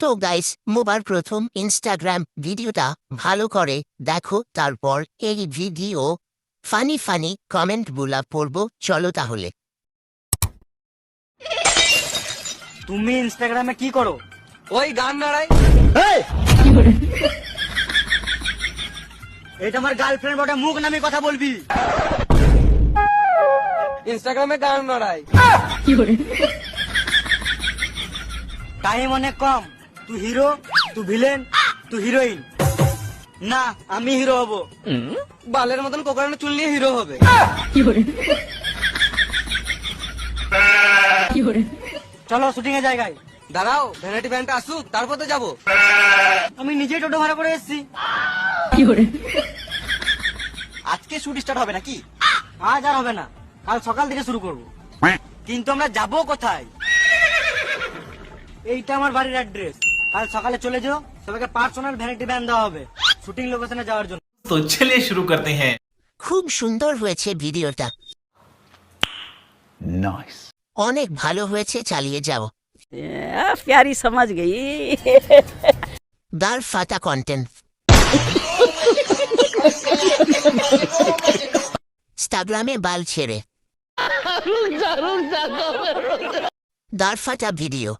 তো গাইস, মোবার প্রথম ইনস্টাগ্রাম ভিডিওটা ভালো করে দেখো, তারপর এই ভিডিও ফানি ফানি কমেন্টগুলা পড়বো। চলো তাহলে। তুমি ইনস্টাগ্রামে কি করো? ওই গান নাড়াই। এটা আমার গার্লফ্রেন্ড বটে, মুখ নামে কথা বলবি। ইনস্টাগ্রামে গান নাড়াই। টাইম অনেক কম। তুই হিরো, তুই ভিলেন, তুই হিরোইন। না, আমি হিরো হব। বালের মতন কোকানো চুল নিয়ে হিরো হবে। চলো শুটিং এর জায়গায়। দাঁড়াও, ভ্যানিটি ব্যান্ডটা আসুক, তারপর তো যাবো। আমি নিজেই টোটো ভাড়া করে এসেছি। আজকে শুট স্টার্ট হবে নাকি? আজ আর হবে না, কাল সকাল থেকে শুরু করব। কিন্তু আমরা যাবো কোথায়? এইটা আমার বাড়ির অ্যাড্রেস। কাল সকালে চলে যাও, সবাইকে পার্সোনাল ভ্যানিটি ভ্যান দেওয়া হবে শুটিং লোকেশনে যাওয়ার জন্য। तो चलिए शुरू करते हैं। খুব সুন্দর হয়েছে ভিডিওটা, Nice. অনেক ভালো হয়েছে, চালিয়ে যাও। प्यारी समझ गई। দার ফাটা কন্টেন্ট। ইনস্টাগ্রামে বাল ছেড়ে দার ফাটা ভিডিও।